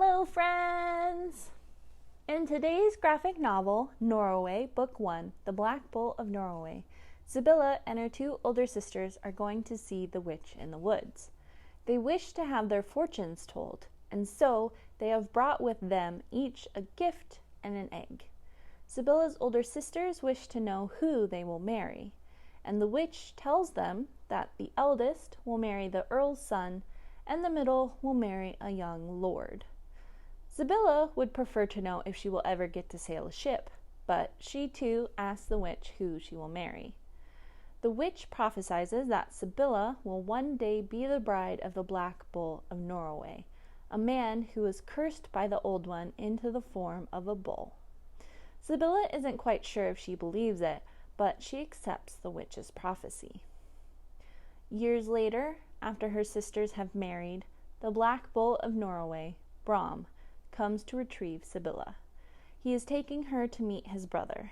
Hello, friends! In today's graphic novel, Norroway, Book 1, The Black Bull of Norroway, Sibylla and her two older sisters are going to see the witch in the woods. They wish to have their fortunes told, and so they have brought with them each a gift and an egg. Sibylla's older sisters wish to know who they will marry, and the witch tells them that the eldest will marry the earl's son, and the middle will marry a young lord. Sibylla would prefer to know if she will ever get to sail a ship, but she too asks the witch who she will marry. The witch prophesies that Sibylla will one day be the bride of the Black Bull of Norroway, a man who was cursed by the old one into the form of a bull. Sibylla isn't quite sure if she believes it, but she accepts the witch's prophecy. Years later, after her sisters have married, the Black Bull of Norroway, Brom, comes to retrieve Sibylla. He is taking her to meet his brother.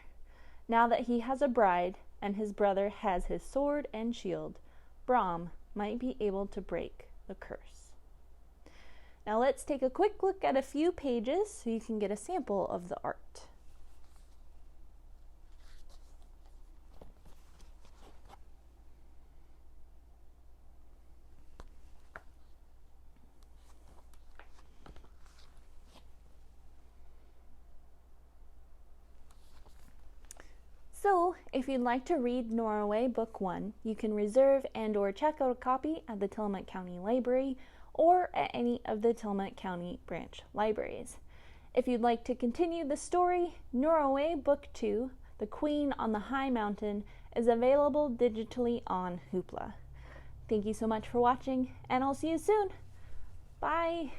Now that he has a bride and his brother has his sword and shield, Brom might be able to break the curse. Now let's take a quick look at a few pages so you can get a sample of the art. So, if you'd like to read Norroway Book 1, you can reserve and or check out a copy at the Tillamook County Library or at any of the Tillamook County branch libraries. If you'd like to continue the story, Norroway Book 2, The Queen on the High Mountain, is available digitally on Hoopla. Thank you so much for watching, and I'll see you soon. Bye!